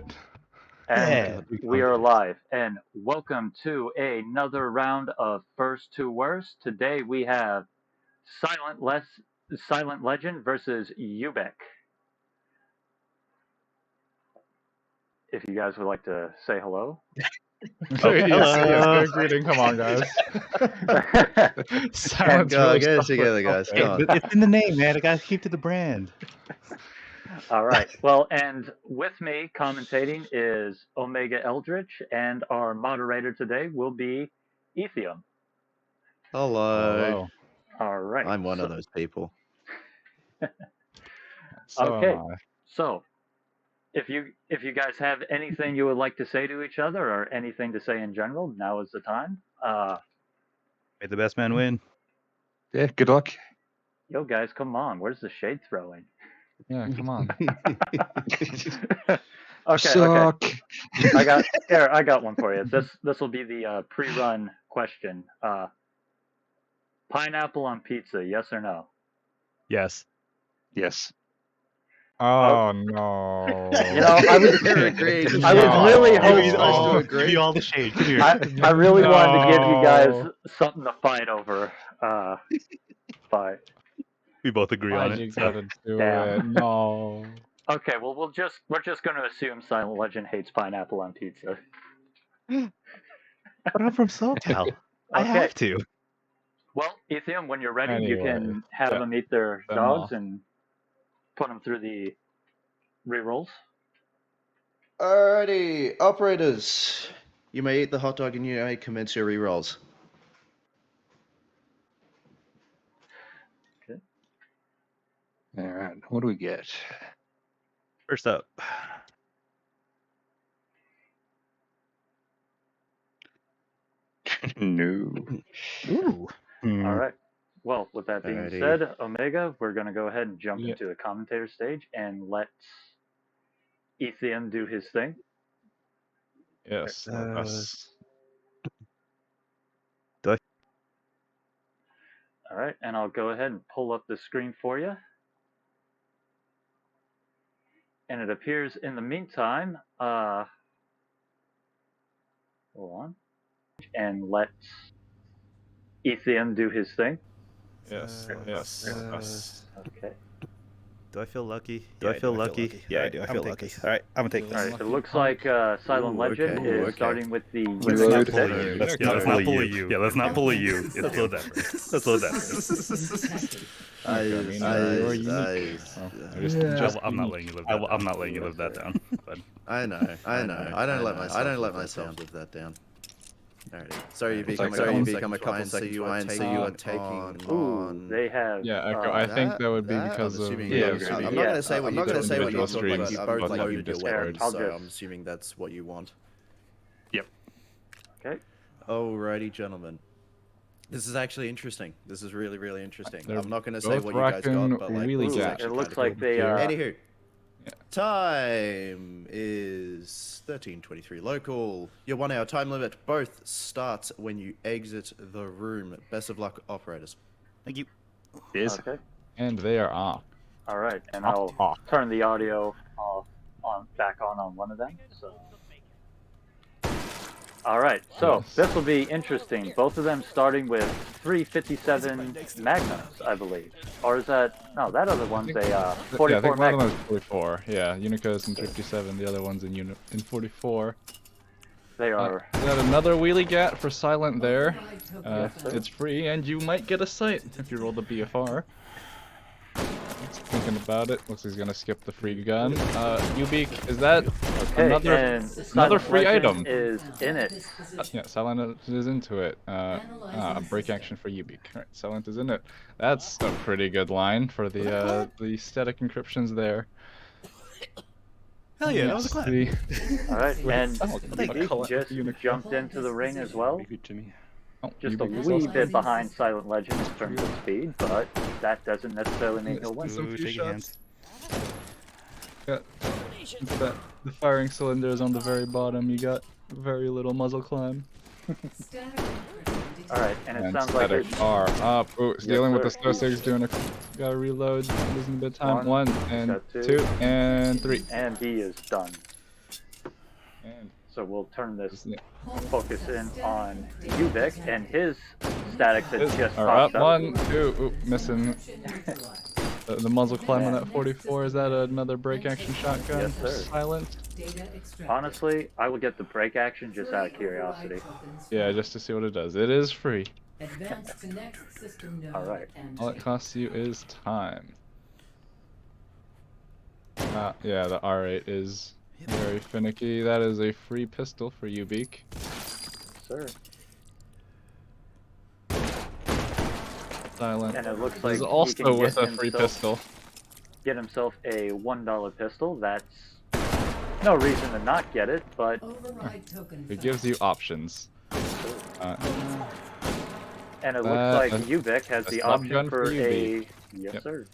it. And we are live. And welcome to another round of First to Worst. Today we have Silent Legend versus Ubeek. If you guys would like to say hello. Yes, greeting. Come on, guys. Silence really get it together, guys. Okay. Come on. It's in the name, man. I gotta keep to the brand. All right. Well, and with me commentating is Omega Eldritch, and our moderator today will be Ethium. Hello. All right. I'm one of those people. Okay. So, if you guys have anything you would like to say to each other or anything to say in general, now is the time. May the best man win. Yeah, good luck. Yo, guys, come on. Where's the shade throwing? Yeah, come on. Okay. I got one for you. This will be the pre-run question. Pineapple on pizza, yes or no? Yes. Yes. Oh no. You know, I was really hopeful. Give me all the shade. Come here. I really wanted to give you guys something to fight over. But We both agree on You it. gotta do Damn. it. No. okay, well we're just gonna assume Silent Legend hates pineapple on pizza. But I'm from SoCal. I Okay. have to. Well, Ethium, when you're ready, you can have them eat their Them dogs all. and put them through the rerolls. Alrighty, operators. You may eat the hot dog and you may commence your rerolls. All right. What do we get? First up. No. Ooh. All right. Well, with that being Alrighty. said, Omega, we're going to go ahead and jump Yeah. into the commentator stage and let Ethium do his thing. Yes. All right, and I'll go ahead and pull up the screen for you. And it appears in the meantime, hold on, and let Ethium do his thing. Yes. Yes. Okay. Do I feel lucky? Yeah, I feel lucky. Yeah, I do. I feel lucky. All right, I'm gonna take All this. right, it looks like Silent Legend is okay. starting with the Let's Ubeek not pick. bully you. Let's not bully you. Yeah, let's not bully you. Let's slow down. Let's slow down. I'm not letting you live that. I'm not letting you live that down. But I know. I don't let myself live that down. Alright. Sorry, you become a couple seconds. You are taking on. They have. Yeah, Echo. I think that would be because of. I'm Yeah, not gonna say what you individual took, streams, but you but both like loaded your Discord. weapons, I'll so just- I'm assuming that's what you want. Okay. Alrighty, gentlemen. This is actually interesting. This is really, really interesting. They're I'm not gonna say both what you guys rocking got, but like, wheelie this is jacks. actually It kinda looks cool. like they. Anywho, time is 13:23 local. Your 1 hour time limit both starts when you exit the room. Best of luck, operators. thank you. Yes. Okay. And they are off. All right, and I'll turn the audio back on one of them. So. All right, so this will be interesting. Both of them starting with 357 Magnums, I believe. Or is that no? That other one's a Yeah, I 44 think one of them Magnum. is 44. Yeah, Unico's in 57. The other one's in 44. They are. We got another wheelie gat for Silent there. Yes, sir. It's free, and you might get a sight if you roll the BFR. Thinking about it, looks like he's gonna skip the free gun. Ubeek, is that Okay, another and another Silent free Legend item? is in it. Yeah, Silent is into it. Break action for Ubeek. Alright, Silent is in it. That's a pretty good line for the static encryptions there. Hell yeah, that was a clap. All right, and Oh, Ubeek just jumped into the ring as well. Good to me. Oh, Just a Ubeek is wee also- bit behind Silent Legend in terms of speed, but that doesn't necessarily mean he'll win. Some Ooh, few shaking shots. Got the firing cylinders on the very bottom. You got very little muzzle climb. All right, and it And sounds like static it's are up. Ooh, it's dealing with the sir. slow six, doing a gotta reload, losing a bit of time. One, One and got two. two and three. and he is done. And So we'll turn this yeah. focus in on Ubeek, and his statics had just Are up. popped up. 1, 2. Oop, missing. The muzzle climb on that 44. Is that another break action shotgun? Yes, sir. Silent. Honestly, I will get the break action just out of curiosity. Yeah, just to see what it does. It is free. All right. All it costs you is time. Yeah, the R8 is very finicky. That is a free pistol for Ubeek. Sir. Silent. And it looks like He's he also can with get a free himself- pistol. Get himself a $1 pistol. That's no reason to not get it, but It gives you options. and it looks like a Ubeek has the stop option gun for for a Ubeek. yes, Yep. sir.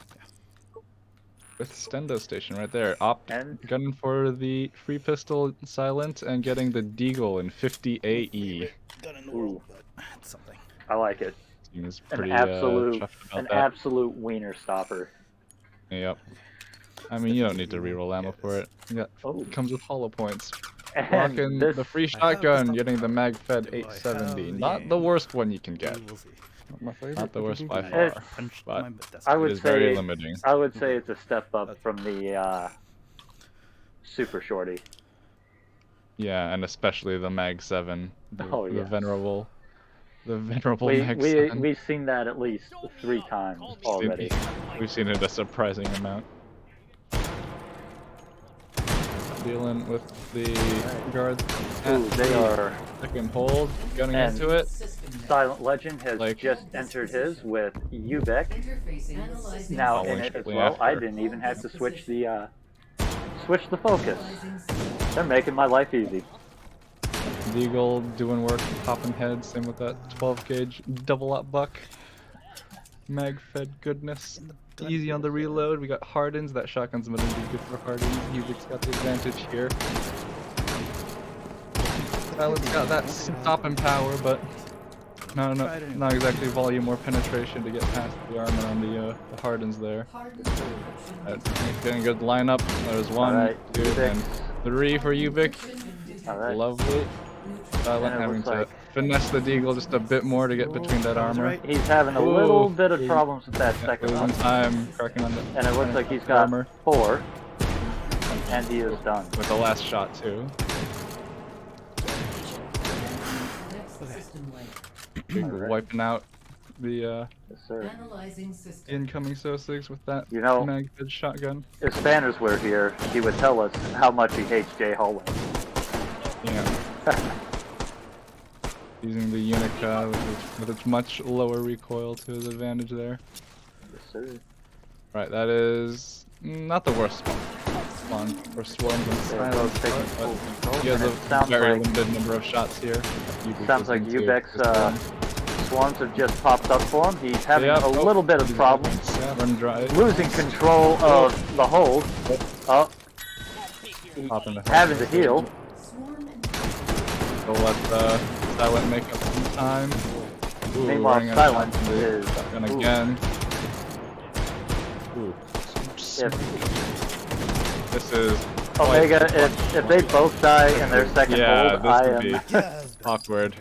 With Stendo Station right there. And Gunning for the free pistol Silent and getting the Deagle in 50 AE. Gun in the Ooh. world, but it's something. I like it. Seems An pretty absolute, chuffed about an that. absolute wiener stopper. Yep. I mean, you don't need to reroll ammo for it. Yeah, Oh. it comes with hollow points. And Rocking this, the free I have shotgun, this getting the mag fed Do I 870. have Not the worst one you can get. We'll see. Not my favorite. Not the but worst you by can- far. Punched But my desk. I it would is very say, limiting. I would say it's a step up from the super shorty. Yeah, and especially the mag 7. Oh, The yes. venerable We mag 7. we've seen that at least 3 times already. We've seen it a surprising amount. Dealing with the guards. Ooh, they are. Second hold, gunning And into it. Silent Legend has Like- just entered his with Ubeek now in Following it as shortly well. I after. didn't even have to switch the focus. They're making my life easy. Deagle doing work, popping heads. Same with that 12 gauge double up buck. Mag fed goodness. Easy on the reload. We got Hardens. That shotgun's gonna be good for Hardens. Ubeek's got the advantage here. Silent's got that stopping power, but not exactly volume or penetration to get past the armor on the Hardens there. Getting a good lineup. There's 1, Alright, 2, Ubeek. and 3 for Ubeek. Alright. Lovely. Silent And it having looks to like- finesse the Deagle just a bit more to get between that armor. He's having a little bit of problems with that second Losing one. time, cracking on the And it looks like he's got armor 4. And he is done. with the last shot too. Alright. Wiping out the Yes, sir. incoming SO6 with that You know- mag fed shotgun. If Spanners were here, he would tell us how much he hates Jay Hallway. Yeah. Using the Unica with its much lower recoil to his advantage there. Yes, sir. Right, that is not the worst spawn for Swarms and There Silence, goes taking but full control. he has And a it sounds very like, limited number of shots here. sounds like into Ubeek's his Swarm. swarms have just popped up for him. He's having Yep, a little bit of he's problems. Yeah, run dry. Losing control of the hold. Oh, Pop in the having to heal. So let Silent make up some time. Ooh, Meanwhile, running out of Silent shots from the is- shotgun ooh. again. Ooh. If This is Omega, if they both die in their second Yeah, hold, this I would am. be awkward.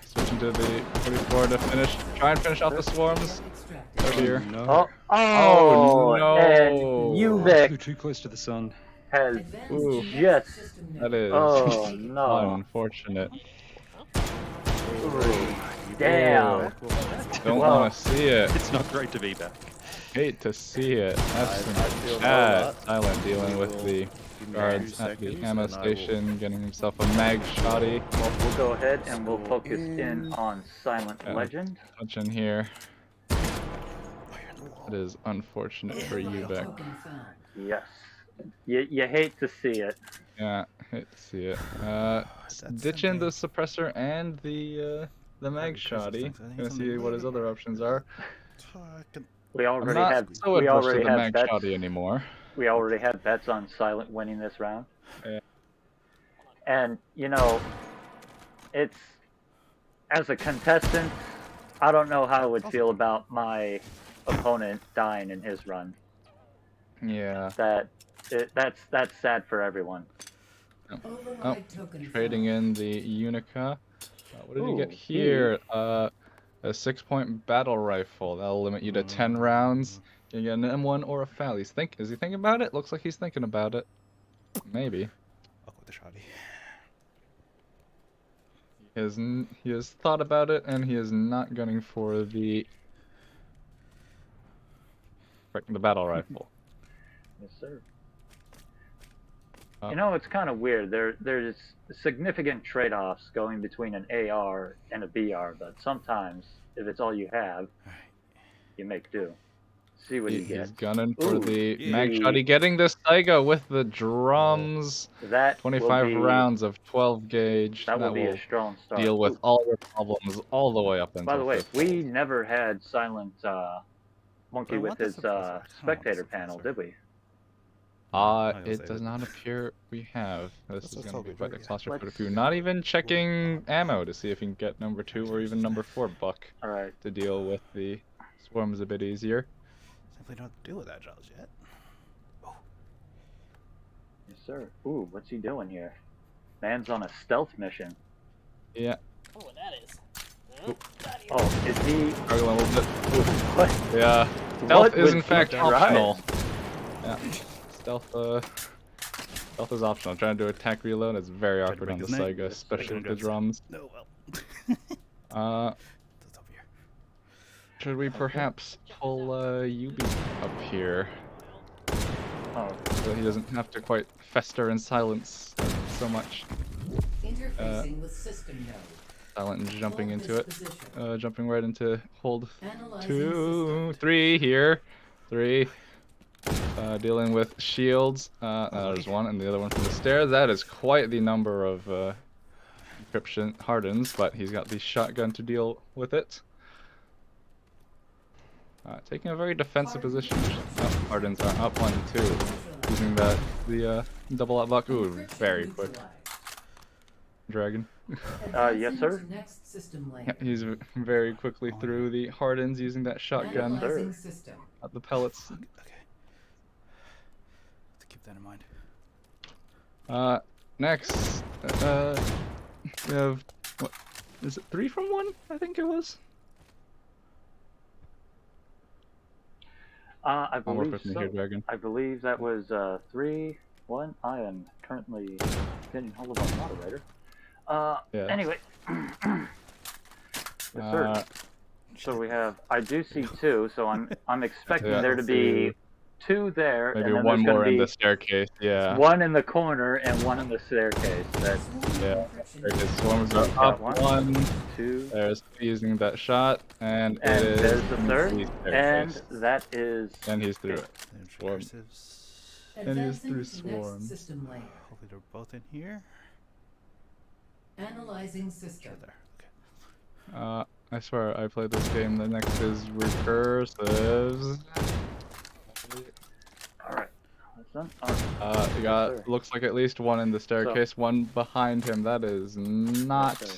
Switching to the 44 to finish. Try and finish off the swarms. They're here. Oh, Oh, no. and Ubeek Too close to the sun. has Ooh. just. That is Oh no! unfortunate. Damn. Don't Well- want to see it. It's not great to be back. Hate to see it. That's I some feel no chat. lot. Silent dealing with the Give me guards 2 at the seconds ammo and I will- station, getting himself a mag shotty. Well, we'll go ahead and we'll focus in on Silent Yeah. Legend. Touch in here. It is unfortunate for Ubeek. Yes. You hate to see it. Yeah, hate to see it. Ditching the suppressor and the mag shotty. Gonna see what his other options are. We I'm already not had so we adverse to already the had mag bets. shotty anymore. We already had bets on Silent winning this round. Yeah. And you know, it's as a contestant, I don't know how I would feel about my opponent dying in his run. Yeah. That's sad for everyone. Oh, trading in the Unica. What did you get Ooh, here? A 6-point battle rifle. That'll limit you to 10 rounds. You can get an M1 or a FAL. Is he thinking about it? Looks like he's thinking about it. Maybe. Fuck with the shoddy. He has thought about it, and he is not gunning for the battle rifle. Yes, sir. Oh. You know, it's kind of weird. There's significant trade-offs going between an AR and a BR, but sometimes, if it's all you have, you make do. See what you get. He's gunning for Ooh, the mag shoddy, getting this Saiga with the drums. that 25 rounds of 12 gauge. That will be a strong start. Deal with Ooh. all your problems all the way up until By the way, fifth. we never had Silent Monkey I with want the his suppressor. spectator panel, did we? It does not appear we have. This is Let's going to be hope quite we a do. clusterfuck if you're not even checking ammo to see if you can get number 2 or even number 4 buck All right. to deal with the swarms a bit easier. Simply don't deal with agiles yet. Yes, sir. Ooh, what's he doing here? Man's on a stealth mission. Yeah. Oh, that is. Oh, is he? Struggling a little bit. What? Yeah. What Stealth is was in he fact trying? optional. Yeah. Stealth is optional. Trying to do attack reload is very to awkward on bring the his name. Saiga, especially with the Congrats. drums. No, well. That's over here. Should we perhaps pull Ubeek up here Oh, so he doesn't have to quite fester in silence so much? Interfacing with system node. Silent and jumping Hold into this it. position. Jumping right into hold Analyzing 2, system. 3 here. 3. Dealing with shields. There's one, and the other one from the stairs. That is quite the number of encryption hardens, but he's got the shotgun to deal with it. Taking a very defensive position. Oh, hardens are up 1, 2. Using the double up buck. Ooh, very quick. Dragon. yes, sir. Next system layer. Yeah, he's very quickly through the hardens using that shotgun. Analyzing system. At the pellets. Okay. To keep that in mind. Next, we have, what, is it 3 from 1? I think it was. I I'll work believe with me so. here, Dragon. I believe that was 3-1. I am currently getting hold of our moderator. Yeah. Anyway. Yes, sir. So we have. I do see 2. So I'm expecting Yeah, there to be 2 there, Maybe and then one there's more gonna in be the staircase. Yeah. 1 in the corner and 1 in the staircase. That's Yeah. Staircase swarms are Got up 1, 1. 2. There's using that shot, and And it is there's the in 3rd, and staircase. that is. And he's through it. There's Swarm. recursives. And he is Advancing through to next swarm. system layer. Hopefully they're both in here. Analyzing system. Sure, there. Okay. I swear I played this game. The next is recursives. Alright. That's done. You Yes, got sir. looks like at least 1 in the staircase, 1 behind him. That is not. sir.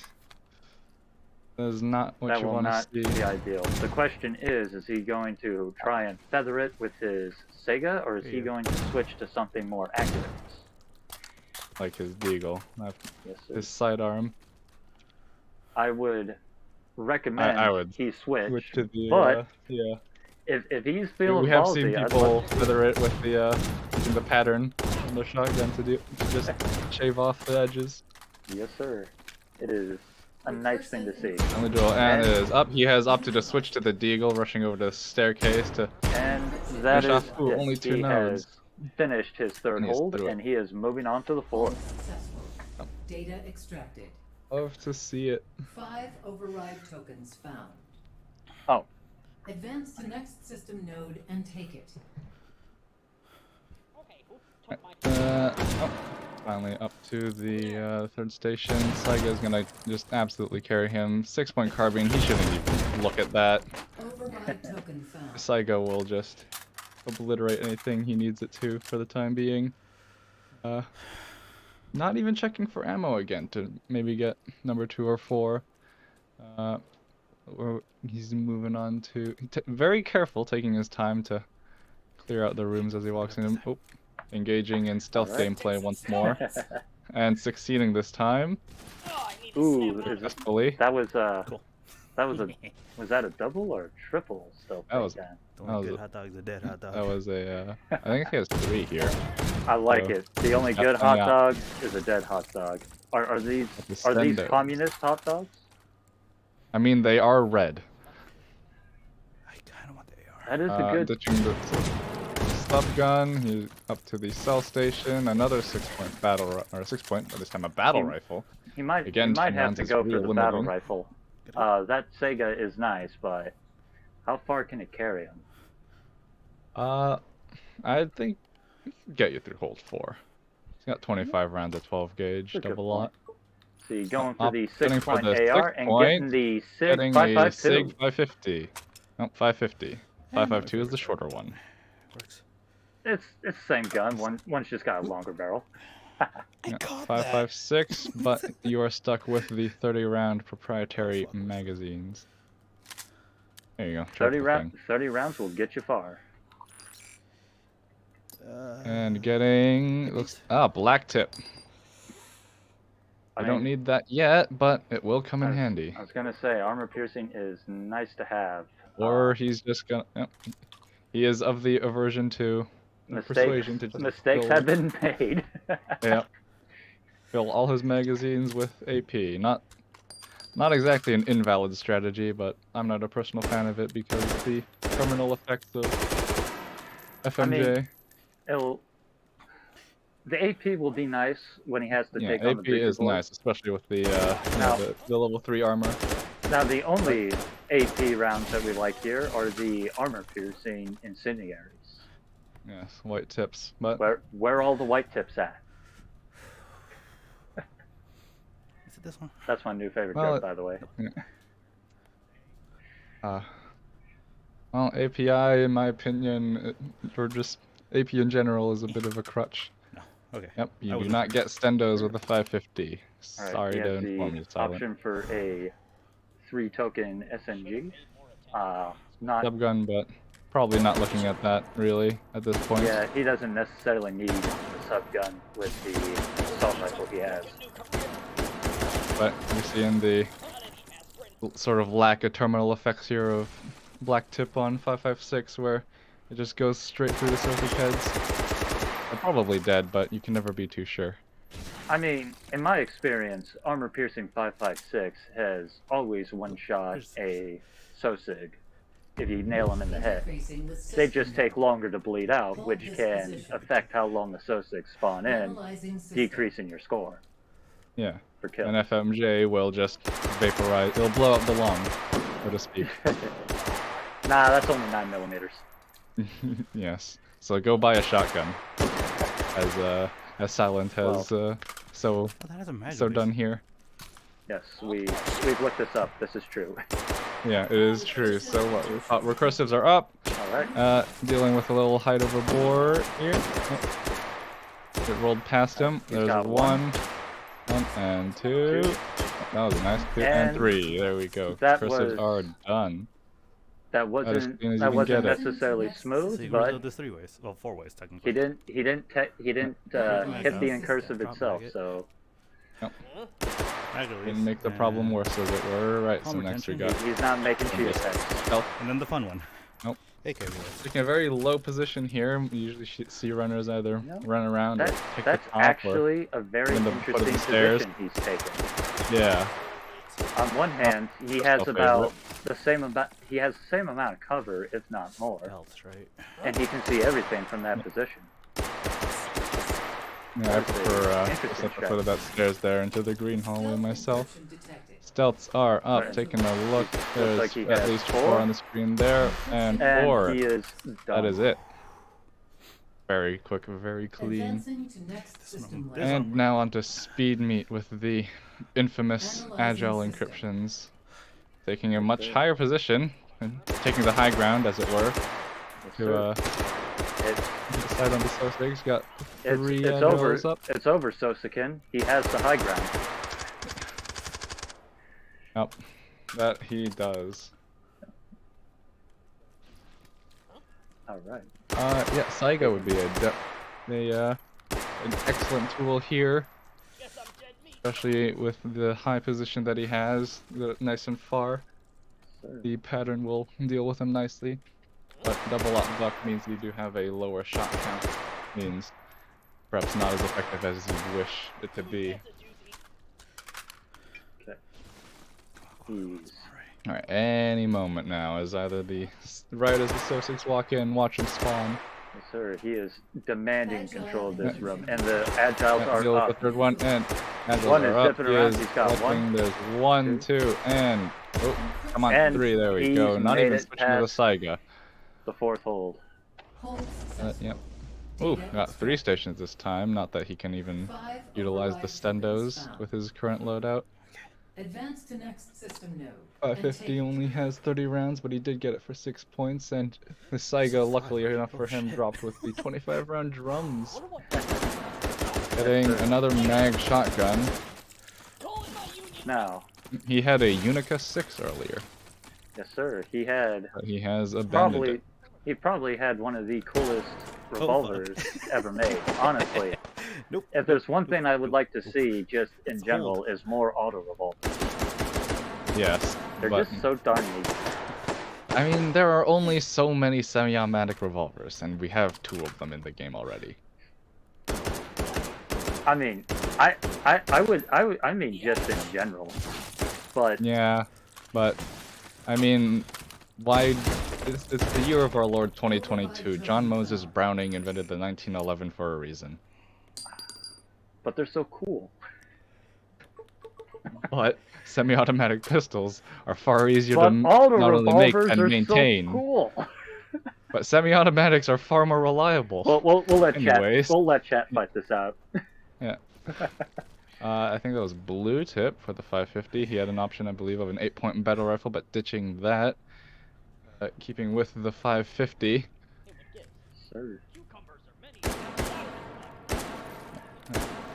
That is not what That you will want not to see. be ideal. The question is he going to try and feather it with his Sega, or is he Yeah. going to switch to something more accurate? Like his deagle, not Yes, sir. his sidearm. I would recommend I would he switch, Switch to the. but Yeah. if he's feeling We have ballsy, seen I'd people love to see- feather it with the using the pattern on the shotgun to just shave off the edges. Yes, sir. It is a nice thing to see. And the duel, and it is up. He has opted to switch to the deagle, rushing over to the staircase to. And that Finish is off. Ooh, yes, only 2 he nodes. has finished his 3rd And he's hold, through it. and he is moving on to the 4th. Successful. Data extracted. Love to see it. 5 override tokens found. Oh. Advance to next system node and take it. Okay, who took my Finally up to the 3rd station. Saiga's gonna just absolutely carry him. 6-point carbine. He shouldn't even look at that. Override token found. Saiga will just obliterate anything he needs it to for the time being. Not even checking for ammo again to maybe get number 2 or 4. He's moving on to very careful, taking his time to clear out the rooms as he walks in. Oh, engaging in stealth Alright. gameplay once more, and succeeding this time. Oh, I need to Ooh, snap out. Successfully. that was Cool. was that a double or triple stealth That was- takedown? The That only was good hot dog's a dead hot dog. That was a, I think he has 3 here. I like So, it. The only yeah, good I hot got- dog is a dead hot dog. Are these Extendo. communist hot dogs? I mean, they are red. I kind of want the AR. That is a good. Ditching the stub gun, he's up to the cell station, another 6-point battle, or 6-point, but this time a battle rifle. He might Again, 10 have rounds to is go for real the battle limiting. rifle. That Sega is nice, but how far can it carry him? I think we can get you through hold 4. He's got 25 rounds of 12 gauge, That's a good double lot. See, going for the Getting for 6-point the AR and 6-point, getting the SIG Getting a 552. SIG 550. Nope, 550. 552 is the shorter one. Works. It's the same gun. One's just got a longer barrel. Yeah, 556, but you are stuck with the 30-round proprietary magazines. There you go. 30 rounds will get you far. And getting black tip. I don't need that yet, but it will come in handy. I was gonna say armor piercing is nice to have. Or he's just gonna. Yep. He is of the aversion to persuasion to just Mistakes fill- have been made. Yep. Fill all his magazines with AP. Not exactly an invalid strategy, but I'm not a personal fan of it because the terminal effects of FMJ. The AP will be nice when he has to take on the AP bigger is boys. nice, especially with the Now- the level 3 armor. Now the only AP rounds that we like here are the armor piercing incendiaries. Yes, white tips, but Where are all the white tips at? Is it this one? That's my new favorite Well, joke, by the way. Well, API, in my opinion, or just AP in general, is a bit of a crutch. No. Okay. Yep, I you do wasn't not get stendos with a 550. All right, Sorry he to has inform you, the Silent. option for a 3-token SNG. Not. Subgun, but probably not looking at that, really, at this point. Yeah, he doesn't necessarily need the subgun with the assault rifle he has. But you're seeing the sort of lack of terminal effects here of black tip on 556, where it just goes straight through the Sophie heads. They're probably dead, but you can never be too sure. I mean, in my experience, armor piercing 556 has always one-shot a SOSIG if you nail them in the head. They just take longer to bleed out, which can affect how long the SOSIG spawn in, decreasing your score Yeah. for kill. And FMJ will just vaporize, it'll blow up the lung, so to speak. Nah, that's only 9mm. Yes. So go buy a shotgun, as Silent has Oh, that has a mag so release. done here. Yes, we've looked this up. This is true. Yeah, it is true. So what? Recursives are up. Alright. Dealing with a little height overboard here. Oh. It rolled past him. He's There's got one and two. That was a nice two and 3. There we go. that Recursives was- are done. That as wasn't clean as you can wasn't get it. necessarily So smooth, you can but reload this 3 ways. Well, 4 ways technically. he didn't hit the incursive Drop itself. maggot. So Mag release, Didn't make the problem and- worse, as it were. Right, so Palm next we retention. got he's not making cheat effects. stealth. And then the fun one. Nope. AK release. Taking a very low position here. We usually see runners either No. run around or That, take the that's top actually a very in the foot of the interesting stairs. position he's taken. or yeah. On one hand, he has Self-favorite. about the same amount. He has the same amount of cover, if not more, Belts, right? and he can see everything from that position. Yeah, I That's a prefer interesting just at the foot of that stairs there into the green hallway myself. Detected. Stealths are up, Right. taking a look. There's like he at has least 4. 4 on the screen there, and 4. And he is done. That is it. Very quick, very clean. Advancing to next system level. And now on to speed meet with the infamous agile Analyzing system. encryptions. Taking a much higher position, and taking the high ground, as it were, Yes, to sir. get the side on the Sosig's. Got 3 it's over. agiles up. It's over, Sosakin. He has the high ground. Yep, that he does. All right. Yeah, Saiga would be a an excellent tool here, Guess I'm dead meat. especially with the high position that he has, nice and far. Sir. The pattern will deal with him nicely. But double up buck means you do have a lower shot count. Means perhaps not as effective as you wish it to be. That's a doozy. Okay. He's Alright, any moment now, as either right as the Sosigs walk in, watch them spawn. yes, sir. He is demanding control of this room, and the agiles are Deal with the up. third one, and One is are up. zipping He around. is He's got collecting. one, There's 1, 2, and oh, come on, And 3. There we he's go. Not made even it switching to the past Saiga. the fourth hold. Hold successful. Yep. Ooh, Data got 3 extract. stations this time. Not that he can even 5 utilize the override tokens stendos found. with his current loadout. Advance to next system node. and 550 take it. only has 30 rounds, but he did get it for 6 points, and the Saiga, luckily enough for him, dropped with the 25 round drums. Wonder what Getting another mag shotgun. calling my union. Now, He had a Unica 6 earlier, yes, sir. He had but he has abandoned it. he probably had one of the coolest revolvers ever made. Honestly, Nope. if there's one thing I would like to see, just in general, is more auto revolvers. Yes, They're but just so darn neat. I mean, there are only so many semi-automatic revolvers, and we have 2 of them in the game already. I mean, I mean just in general, but Yeah, but I mean, why? It's the year of our Lord 2022. John Moses Browning invented the 1911 for a reason. they're so cool. But semi-automatic pistols are far easier But to auto not only make revolvers and are maintain. so cool. But semi-automatics are far more reliable. Well, we'll let Anyways. chat. We'll let chat fight this out. Yeah. I think that was blue tip for the 550. He had an option, I believe, of an 8-point battle rifle, but ditching that. Keeping with the 550. Hey, but get Sir. cucumbers are many.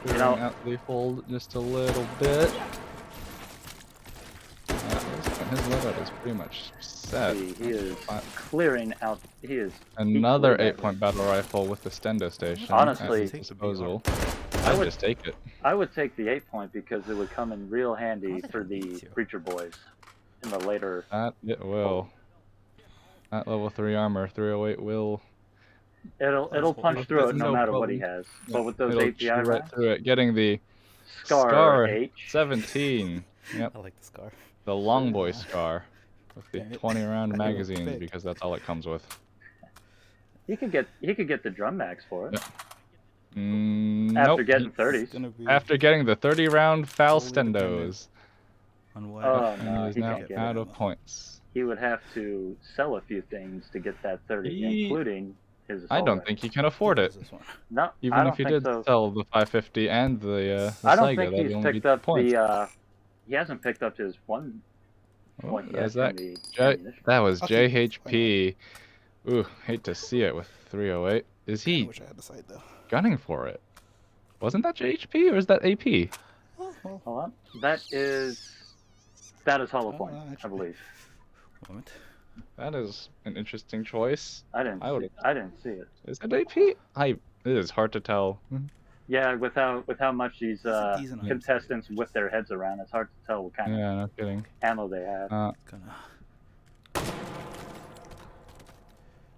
You know- Clearing out the hold just a little bit. His loadout is pretty much set. He is clearing out. He is Another equally deadly. 8-point battle rifle with the stendo station. Honestly, at his disposal. I I'd would- just take it. I would take the 8-point because it would come in real handy for the Preacher Boys in the later. That it will. That level 3 armor, 308 will. It'll punch through it no No matter what he problem. has. But with those It'll API chew right rounds, through it. Getting the Scar H. 17. Yep, I like the scar. the long boy Scar with the Damn it. 20-round I magazines pick. because that's all it comes with. He could get the drum max for it Yeah. after Nope. getting It's 30s. gonna be After getting the 30-round foul Totally dependent. stendos, on what Oh, and no, he is he now can't get out it. of points. He would have to sell a few things to get that 30, He- including his assault I don't rifle. think he can afford it. This one. No, Even I don't if he think did so. sell the 550 and the I don't Saiga, think that'd he's only be picked 2 up points. the. He hasn't picked up his one Oh, point yet. there's that. in the ammunition. That was I'll keep it. JHP. Ooh, hate to see it with 308. Is Kinda he wish I had the sight though. gunning for it? Wasn't that JHP or is that AP? Oh, well, Hold on. That is hollow point, I actually- believe. moment. That is an interesting choice. I didn't. I would've- I didn't see it. Is it AP? It is hard to tell. Yeah, with how much these a decent item. contestants whip their heads around, it's hard to tell what kind Yeah, no kidding. of ammo they have. Gonna.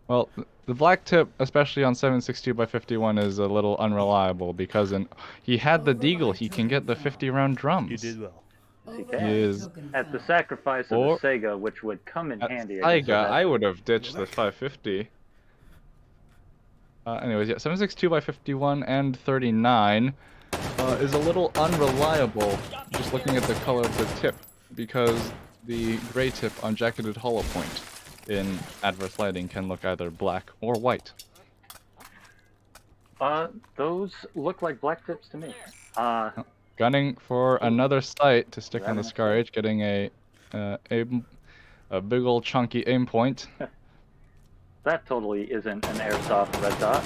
Well, the black tip, especially on 7.62x51, is a little unreliable because he had the deagle. He can get the 50-round drums. You did well. He Override can. is- token At the found. sacrifice of Or- the Sega, which would come in At handy. Saiga, I would have ditched the 550. Anyways, yeah, 7.62x51 and 39 is a little unreliable, just looking at the color of the tip, because the gray tip on jacketed hollow point in adverse lighting can look either black or white. Those look like black tips to me. Gunning for another sight to stick on the Grabbing a Scar sight. H, getting a big old chunky aim point. That totally isn't an airsoft red dot.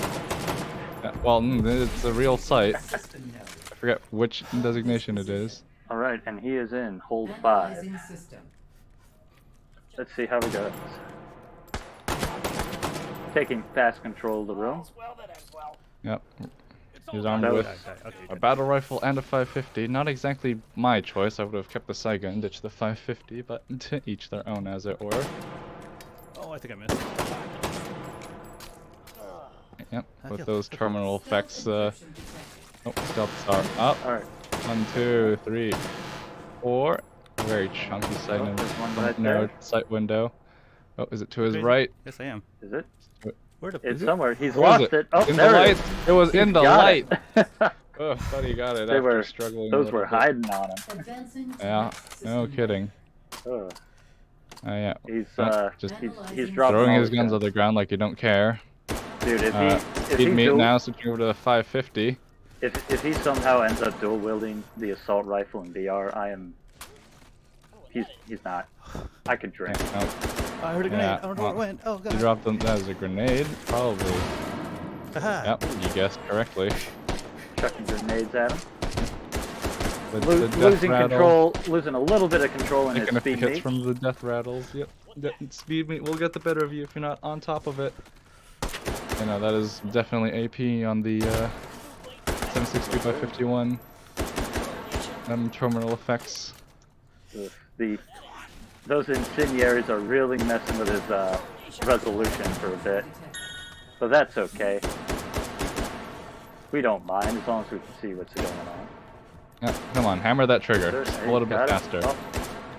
Well, it's a real sight. System node. I forget which designation it is. All right, and he is in hold 5. Analyzing system. Let's see how we go. Taking fast control of the room. Well, that ends well. Yep. He's all armed That with was- Okay, a good. battle rifle and a 550. Not exactly my choice. I would have kept the Saiga and ditched the 550, but to each their own, as it were. Oh, I think I missed. Yep. Heck With yeah. those terminal effects. Stealth encryption detected. Stealth star up. All right. 1, 2, 3, 4. Very chunky sight Oh, in there's one the right narrow there. sight window. Oh, is it to his Crazy. right? Yes, I am. Is it? Where the? It's it? somewhere. He's Where is lost it? it. Oh, In the there light. it is. It was He's in the got light. it. Oh, thought he got it They after were struggling. a those little were bit. hiding on him. Advancing to Yeah. next system No node. kidding. Ugh. Yeah. He's just he's dropping throwing all his guns on the ground like you don't care. Dude, if Speed he meet dual, now, switching over to the 550. if he somehow ends up dual wielding the assault rifle and VR, he's not. I could drink. Yeah, no, I heard a grenade. Yeah, I don't know where it well, went. Oh he god. dropped them as a grenade, probably. Haha. Yep, you guessed correctly. Chucking grenades at him. The death Losing rattle, control, losing a little bit of control in taking his a few speed hits meet. from the death rattles. Yep. Speed meet will get the better of you if you're not on top of it. You know, that is definitely AP on the 760 by 51. Terminal effects. Ugh, those incendiaries are really messing with his resolution for a bit, but that's okay. We don't mind as long as we can see what's going on. Yeah, come on, hammer that trigger. Just a little bit Got it. faster. Oh,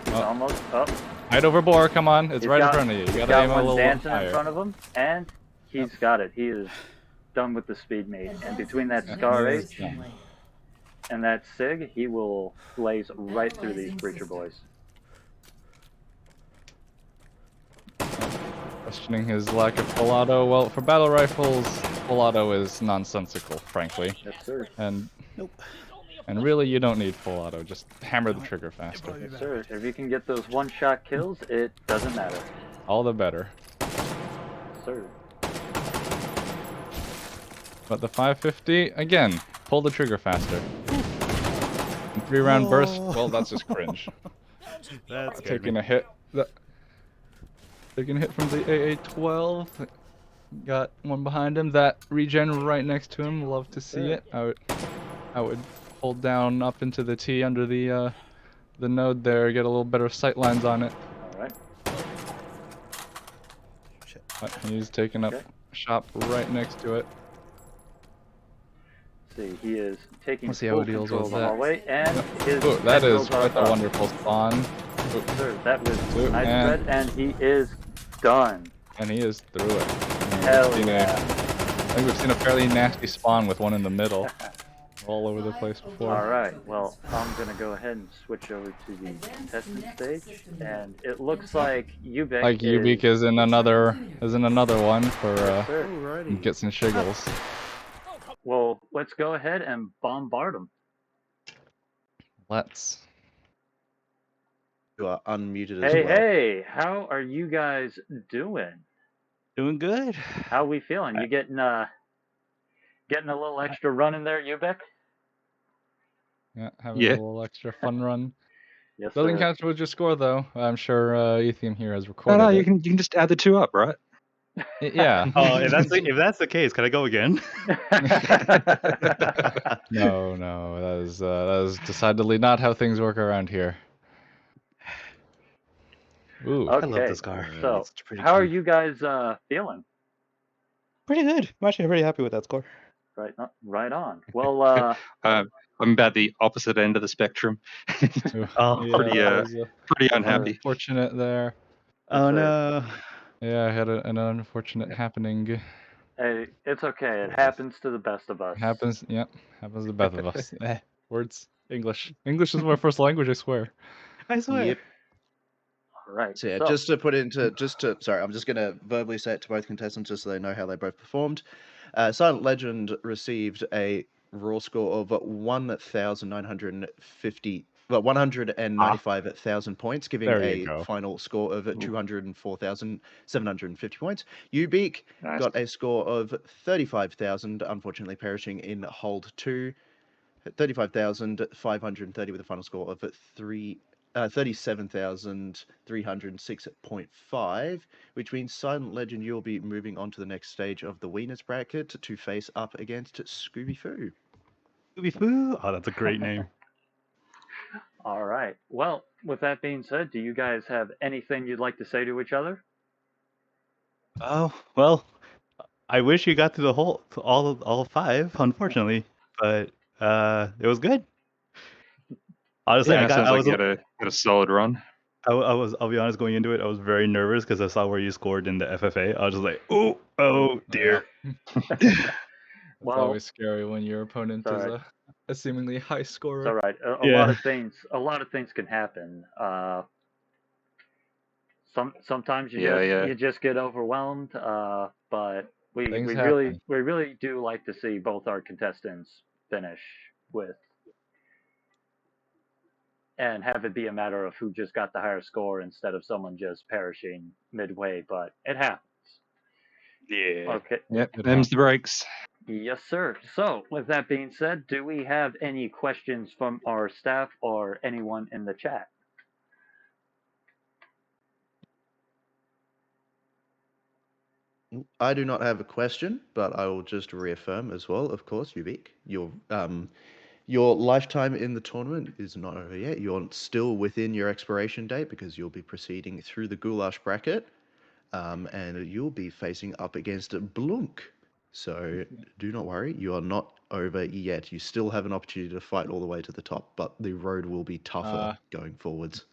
he's Oh. almost up. Height over bore, come on. It's He's right got- in front of you. You He's gotta got aim a one little dancing in higher. front of him, and he's got it. He is done with the speed meet. And between that Advancing to Scar next H system lane. and that SIG, he will blaze right through these breacher boys. Questioning his lack of full auto. Well, for battle rifles, full auto is nonsensical, frankly. Yes, sir. And Nope. and really, you don't need full auto. Just hammer the trigger faster. Probably Yes, back. sir. If you can get those one-shot kills, it doesn't matter. All the better. Sir. But the 550, again, pull the trigger faster. And 3-round burst, well, that's just cringe. That's Taking a hit. Taking a hit from the AA-12. Got one behind him. That regen right next to him. Love to see it. I would hold down up into the T under the node there. Get a little better sight lines on it. All right. Shit. But he's taking up Okay. shop right next to it. See, he is taking Let's see how full he deals control with of the that. hallway, and his Ooh, that is tentacles are quite a up. wonderful spawn. Ooh, Sir, that was Ooh, nice and- spread, and he is done. and he is through it. Hell We've seen yeah. I think we've seen a fairly nasty spawn with one in the middle. All over the place before. All right, well, I'm gonna go ahead and switch over to the Advance to contestant next stage, system and node. it looks like Ubeek Like Ubeek is in another one for Sir. Alrighty. get some shiggles. Well, let's go ahead and bombard him. Let's. You are unmuted as Hey, well. hey, how are you guys doing? Doing good. How we feeling? You getting a little extra run in there, Ubeek? Yeah, having Yeah. a little extra fun run. Yes, Doesn't sir. count towards your score though. I'm sure Ethium here has No, recorded you it. can just add the two up, right? Yeah. Oh, if that's the case, can I go again? No, that is decidedly not how things work around here. Ooh. Okay, I love this car. so It's pretty how are cute. you guys feeling? Pretty good. I'm actually pretty happy with that score. Right on. Well, I'm about the opposite end of the spectrum. Ooh, Oh, yeah, pretty, that was pretty unhappy. unfortunate there. Oh It's no. Yeah, I had an unfortunate happening. hey, it's okay. It happens to the best of us. Happens, yep. Happens to the best of us. Words. English. English is my first language, I swear. I swear. Yep. All right. So yeah, so, sorry, I'm just gonna verbally say it to both contestants just so they know how they both performed. Silent Legend received a raw score of 195,000 points, giving There a you go. final score of 204,750 points. Ubeek Nice. got a score of 35,000, unfortunately perishing in hold 2. 35,530 with a final score of 3 37,306.5, which means Silent Legend, you'll be moving on to the next stage of the Wiener's bracket to face up against Scooby Foo. Scooby Foo. Oh, that's a great name. All right. Well, with that being said, do you guys have anything you'd like to say to each other? Oh well, I wish you got to the whole to all five, unfortunately, but it was good. Honestly, Yeah, sounds I like was you had a solid run. I'll be honest, going into it, I was very nervous because I saw where you scored in the FFA. I was just like, oh dear. It's Well, always scary when your opponent it's is all right. a seemingly high It's scorer. all right. A Yeah. lot of things can happen. Sometimes Yeah. you just get overwhelmed. But we Things really happen. do like to see both our contestants finish with, and have it be a matter of who just got the higher score instead of someone just perishing midway. But it happens. Yeah. Okay. Yep, It them's the breaks. Yes, sir. So, with that being said, do we have any questions from our staff or anyone in the chat? I do not have a question, but I will just reaffirm as well, of course, Ubeek, your lifetime in the tournament is not over yet. You're still within your expiration date because you'll be proceeding through the goulash bracket, and you'll be facing up against Blunk. So do not worry, you are not over yet. You still have an opportunity to fight all the way to the top, but the road will be tougher going forwards.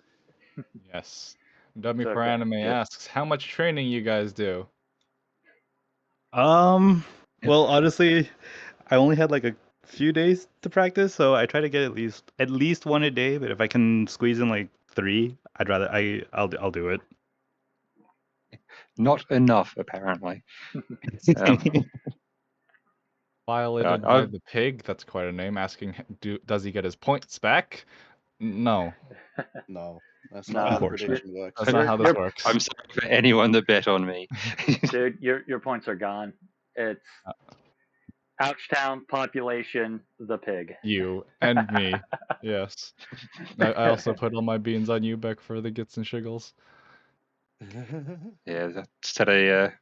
Yes. Dummy It's for okay. Anime Yep. asks, how much training you guys do? Well, honestly, I only had like a few days to practice, so I try to get at least one a day. But if I can squeeze in like 3, I'll do it. Not enough, apparently. Violated by the pig, that's quite a name, asking, does he get his points back? No. No, that's No, not how the unfortunate. prediction works. That's not how this works. I'm sorry for anyone that bet on me. Dude, your points are gone. It's Ouchtown, population, the pig. You and me. Yes. I also put all my beans on Ubeek for the gits and shiggles. Yeah, that's had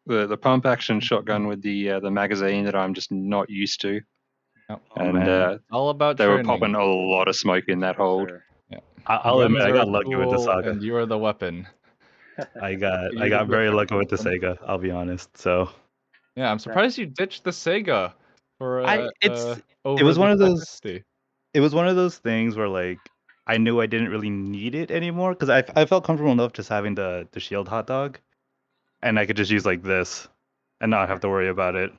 the pump action shotgun with the magazine that I'm just not used to, No. and man. All about they training. were popping a lot of smoke in that hold. Sir. Yeah. I'll admit, I Guns got are lucky with the cool, Saga. and you are the weapon. I got You're the very lucky perfect with the weapon. Sega. I'll be honest. So Yeah, I'm surprised you ditched the Sega for over it was the one of those 550. it was one of those things where like I knew I didn't really need it anymore because I felt comfortable enough just having the shield hot dog, and I could just use like this and not have to worry about it.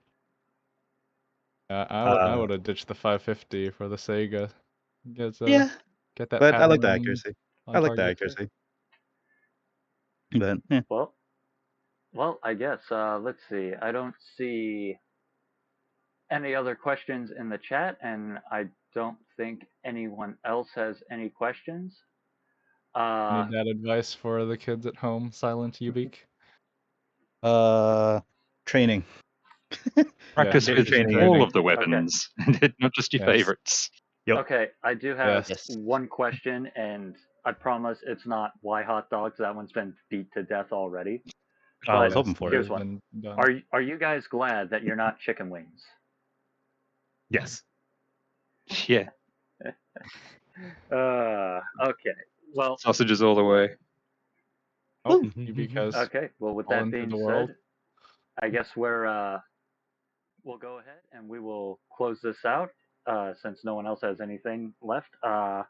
I would have ditched the 550 for the Sega. Yeah, Get that but I like the pattern accuracy. on I like the target. accuracy. But yeah. Well, I guess let's see. I don't see any other questions in the chat, and I don't think anyone else has any questions. Need that advice for the kids at home, Silent Ubeek? Training. Practice Yeah, with training. all of the weapons, not just your Yes. favorites. Yep. Okay, I do have Yes. one question, and I promise it's not why hot dogs. That one's been beat to death already. I was But hoping for here's it. one. Done. Are you guys glad that you're not chicken wings? Yes. Yeah, Okay. Well, sausages all the way. Oh, Ubeek has okay. Well, with fallen that to being the world. said, I guess we'll go ahead and we will close this out since no one else has anything left. To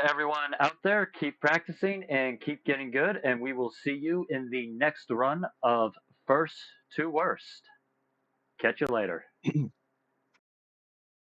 everyone out there, keep practicing and keep getting good, and we will see you in the next run of First to Worst. Catch you later.